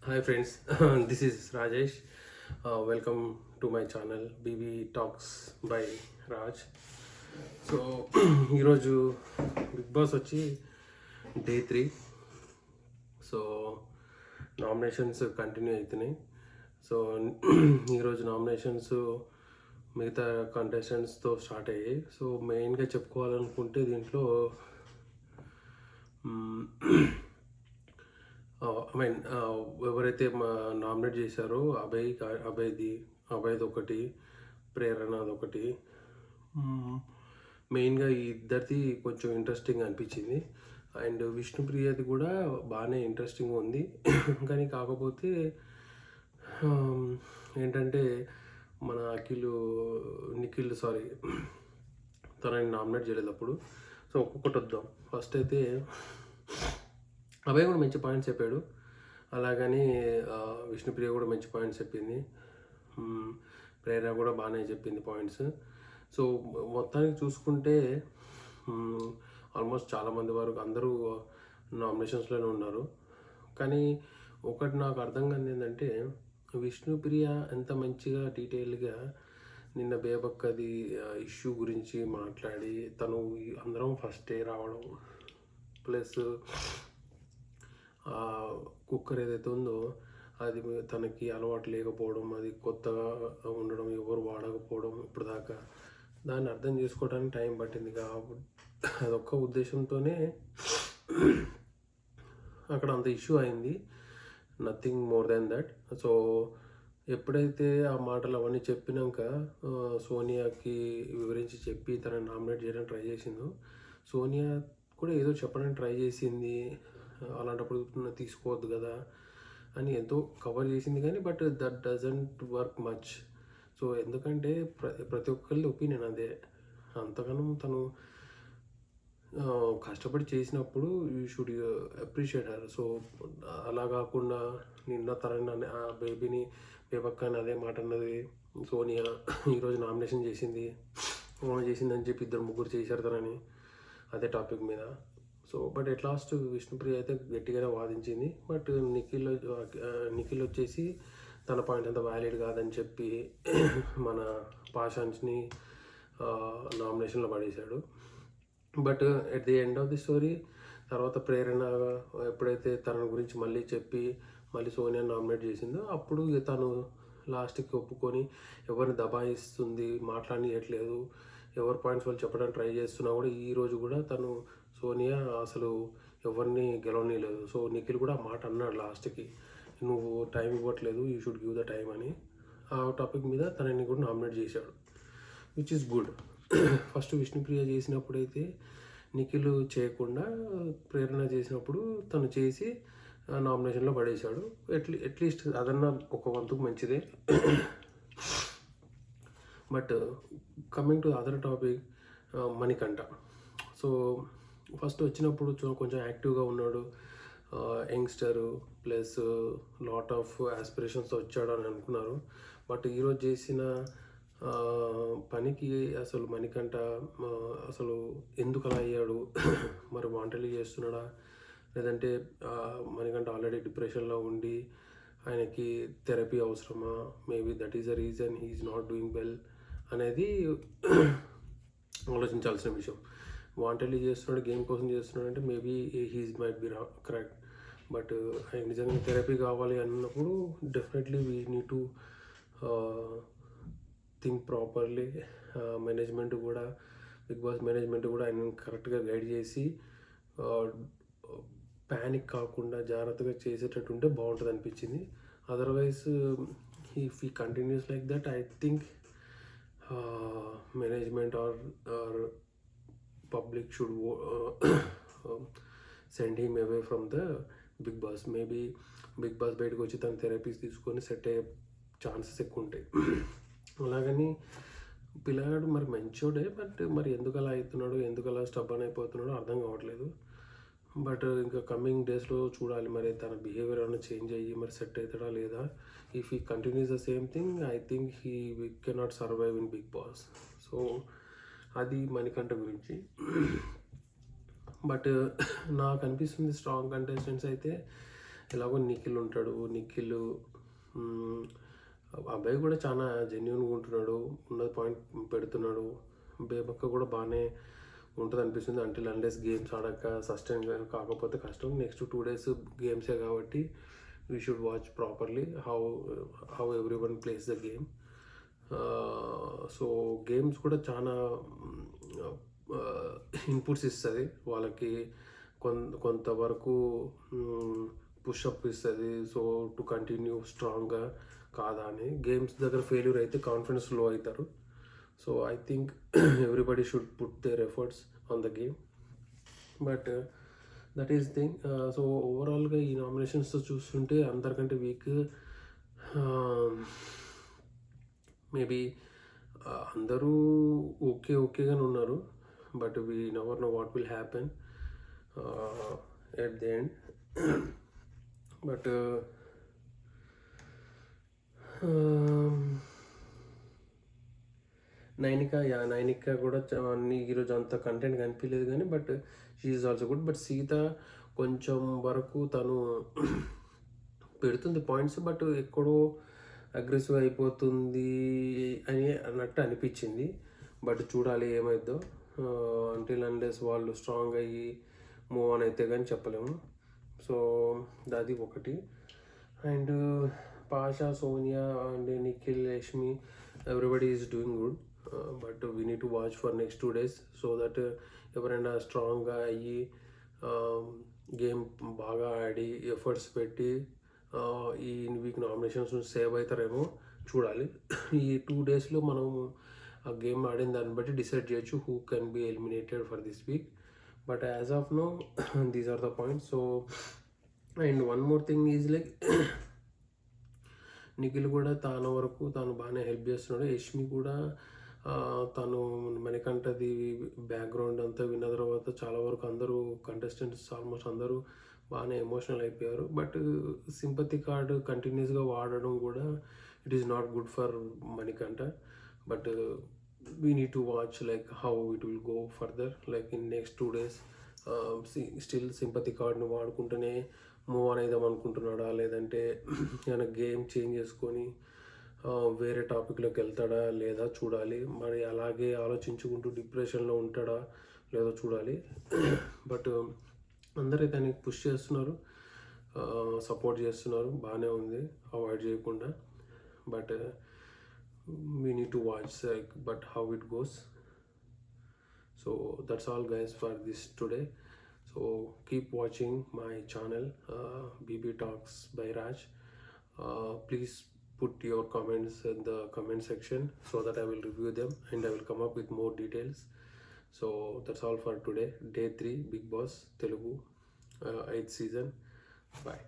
Hi friends, this is Rajesh. Welcome to my channel BB Talks by Raj. So ఈరోజు big boss వచ్చి day 3. So nominations continue అవుతున్నాయి. So ఈరోజు nominations మిగతా కంటెస్టెంట్స్తో start అయ్యాయి. So మెయిన్గా చెప్పుకోవాలనుకుంటే దీంట్లో ఐ మీన్ ఎవరైతే నామినేట్ చేశారో అభయ్ది ఒకటి, ప్రేరణది ఒకటి. మెయిన్గా ఈ ఇద్దరిది కొంచెం ఇంట్రెస్టింగ్ అనిపించింది. అండ్ విష్ణుప్రియది కూడా బాగానే ఇంట్రెస్టింగ్ ఉంది. కానీ కాకపోతే ఏంటంటే మన నిఖిల్ తనని నామినేట్ చేయలేదు అప్పుడు. సో ఒక్కొక్కటి వద్దాం. ఫస్ట్ అయితే అభయ్ కూడా మంచి పాయింట్స్ చెప్పాడు, అలాగని విష్ణుప్రియ కూడా మంచి పాయింట్స్ చెప్పింది, ప్రేరణ కూడా బాగానే చెప్పింది పాయింట్స్. సో మొత్తానికి చూసుకుంటే ఆల్మోస్ట్ చాలామంది వరకు అందరూ నామినేషన్స్లోనే ఉన్నారు. కానీ ఒకటి నాకు అర్థం కాదు ఏంటంటే విష్ణుప్రియ ఎంత మంచిగా డీటెయిల్గా నిన్న బేబక్కది ఇష్యూ గురించి మాట్లాడి తను అందరం ఫస్ట్ డే రావడం, ప్లస్ కుక్కర్ ఏదైతే ఉందో అది తనకి అలవాటు లేకపోవడం, అది కొత్తగా ఉండడం, ఎవరు వాడకపోవడం ఇప్పుడు దాకా, దాన్ని అర్థం చేసుకోవడానికి టైం పట్టింది. కాబట్టి అదొక్క ఉద్దేశంతోనే అక్కడ అంత ఇష్యూ అయింది, nothing more than that. So ఎప్పుడైతే ఆ మాటలు అవన్నీ చెప్పినాక సోనియాకి వివరించి చెప్పి తనని నామినేట్ చేయడానికి ట్రై చేసిందో, సోనియా కూడా ఏదో చెప్పడానికి ట్రై చేసింది, అలాంటప్పుడు తీసుకోవద్దు కదా అని ఎంతో కవర్ చేసింది. కానీ but that doesn't work much. So ఎందుకంటే ప్రతి ఒక్కరి ఒపీనియన్ అదే. అంతగానో తను కష్టపడి చేసినప్పుడు you should appreciate her. So అలా కాకుండా నిన్న తనని ఆ బేబక్కని అదే మాట అన్నది సోనియా. ఈరోజు నామినేషన్ చేసిందని చెప్పి ఇద్దరు ముగ్గురు చేశారు తనని అదే టాపిక్ మీద. So but at last Vishnupriya అయితే గట్టిగానే వాదించింది. బట్ నిఖిల్ వచ్చేసి తన పాయింట్ అంత వ్యాలిడ్ కాదని చెప్పి మన పాషాన్స్ని నామినేషన్లో పడేశాడు. But at the end of the story తర్వాత ప్రేరణ ఎప్పుడైతే తన గురించి మళ్ళీ చెప్పి మళ్ళీ సోనియా నామినేట్ చేసిందో అప్పుడు తను లాస్ట్కి ఒప్పుకొని ఎవరిని దబాయిస్తుంది, మాట్లాడనీయట్లేదు, ఎవరి పాయింట్స్ వాళ్ళు చెప్పడానికి ట్రై చేస్తున్నా కూడా ఈరోజు కూడా తను సోనియా అసలు ఎవరిని గెలవనీయలేదు. సో నిఖిల్ కూడా ఆ మాట అన్నాడు లాస్ట్కి, నువ్వు టైం ఇవ్వట్లేదు, you should give the time అని. ఆ టాపిక్ మీద తనని కూడా నామినేట్ చేశాడు, which is good. First Vishnupriya చేసినప్పుడైతే నిఖిల్ చేయకుండా ప్రేరణ చేసినప్పుడు తను చేసి నామినేషన్లో పడేశాడు. అట్లీస్ట్ అదన్నా ఒక వంతుకు మంచిదే. But coming to other topic, Manikanta. So first వచ్చినప్పుడు కొంచెం యాక్టివ్గా ఉన్నాడు, యంగ్స్టరు, ప్లస్ లాట్ ఆఫ్ ఆస్పిరేషన్స్తో వచ్చాడు అని అనుకున్నారు. బట్ ఈరోజు చేసిన పనికి అసలు మణికంఠ అసలు ఎందుకు అలా అయ్యాడు, మరి వాంటలీ చేస్తున్నాడా, లేదంటే మణికంఠ ఆల్రెడీ డిప్రెషన్లో ఉండి ఆయనకి థెరపీ అవసరమా, maybe that is the reason he is not doing well అనేది ఆలోచించాల్సిన విషయం. వాంటెడ్లీ చేస్తున్నాడు, గేమ్ కోసం చేస్తున్నాడు అంటే maybe he's might be correct. But ఆయన నిజంగా థెరపీ కావాలి అన్నప్పుడు definitely we need to think properly. Management కూడా, బిగ్ బాస్ మేనేజ్మెంట్ కూడా ఆయన కరెక్ట్గా గైడ్ చేసి ప్యానిక్ కాకుండా జాగ్రత్తగా చేసేటట్టు ఉంటే బాగుంటుంది అనిపించింది. Otherwise if he continues like that I think management or public should send him away from the big boss. Maybe big boss బయటకు వచ్చి తన థెరపీస్ తీసుకొని సెట్ అయ్యే ఛాన్సెస్ ఎక్కువ ఉంటాయి. అలాగని పిల్లగాడు మరి మంచోడే, బట్ మరి ఎందుకు అలా అవుతున్నాడు, ఎందుకు అలా స్టబ్బన్ అయిపోతున్నాడో అర్థం కావట్లేదు. బట్ ఇంకా కమింగ్ డేస్లో చూడాలి మరి తన బిహేవియర్ ఏమైనా చేంజ్ అయ్యి మరి సెట్ అవుతాడా లేదా. If he continues the same thing I think he cannot survive in big boss. So అది మణికంఠ గురించి. బట్ నాకు అనిపిస్తుంది స్ట్రాంగ్ కంటెస్టెంట్స్ అయితే ఎలాగో నిఖిల్ ఉంటాడు. నిఖిల్ అబ్బాయి కూడా చాలా జెన్యున్గా ఉంటున్నాడు, ఉన్నది పాయింట్ పెడుతున్నాడు. బేబక్క కూడా బాగానే ఉంటుంది అనిపిస్తుంది. అంటిల్ అన్లెస్ గేమ్స్ ఆడాక సస్టైన్ కాకపోతే కష్టం. నెక్స్ట్ 2 days గేమ్సే కాబట్టి we should watch properly how every one place the game. So games కూడా చాలా ఇన్పుట్స్ ఇస్తుంది వాళ్ళకి, కొంతవరకు పుషప్ ఇస్తుంది. సో టు కంటిన్యూ స్ట్రాంగ్గా కాదా అని. గేమ్స్ దగ్గర ఫెయిల్యూర్ అయితే కాన్ఫిడెన్స్ లో అవుతారు. So I think everybody should put their efforts on the game. But that is thing. So ఓవరాల్గా ఈ నామినేషన్స్ చూస్తుంటే అందరికంటే వీక్ మేబీ అందరూ ఓకేగానే ఉన్నారు. But we never know what will happen at the end. But Nainika కూడా ఈరోజు అంత కంటెంట్ కనిపించలేదు కానీ but she is also good. But Sita కొంచెం వరకు తను పెడుతుంది పాయింట్స్, బట్ ఎక్కడో అగ్రెసివ్ అయిపోతుంది అని అన్నట్టు అనిపించింది. బట్ చూడాలి ఏమైద్దో. అంటిల్ అన్లెస్ వాళ్ళు స్ట్రాంగ్ అయ్యి మూవ్ ఆన్ అయితే కానీ చెప్పలేము. సో అది ఒకటి. And Pasha, Sonia and Nikhil, Yashmi, everybody is doing good. But we need to watch for next 2 days so that ఎవరైనా స్ట్రాంగ్గా అయ్యి గేమ్ బాగా ఆడి ఎఫర్ట్స్ పెట్టి ఈ వీక్ నామినేషన్స్ సేవ్ అవుతారేమో చూడాలి. ఈ 2 daysలో మనం ఆ గేమ్ ఆడిన దాన్ని బట్టి డిసైడ్ చేయొచ్చు who can be eliminated for this week. But as of now these are the points. So and one more thing is like Nikhil కూడా తాను వరకు తాను బాగానే హెల్ప్ చేస్తున్నాడు. యష్మి కూడా తను మనకంటది బ్యాక్గ్రౌండ్ అంతా విన్న తర్వాత చాలా వరకు అందరూ కంటెస్టెంట్స్ ఆల్మోస్ట్ అందరూ బాగానే ఎమోషనల్ అయిపోయారు. బట్ సింపతి కార్డు కంటిన్యూస్గా వాడడం కూడా it is not good for Manikanta. But we need to watch like how it will go further like in next 2 days. Still sympathy కార్డ్ని వాడుకుంటూనే మూవ్ ఆన్ అయిదాం అనుకుంటున్నాడా, లేదంటే ఏమైనా గేమ్ చేంజ్ చేసుకొని వేరే టాపిక్లోకి వెళ్తాడా లేదా చూడాలి. మరి అలాగే ఆలోచించుకుంటూ డిప్రెషన్లో ఉంటాడా లేదో చూడాలి. బట్ అందరూ దానికి పుష్ చేస్తున్నారు, సపోర్ట్ చేస్తున్నారు, బాగానే ఉంది, అవాయిడ్ చేయకుండా. But we need to watch but how it goes. So that's all guys for this today. So keep watching my channel BB Talks by Raj. Please put your comments in the comment section so that I will review them and I will come up with more details. So that's all for today. Day 3 Big Boss Telugu 8th season. Bye.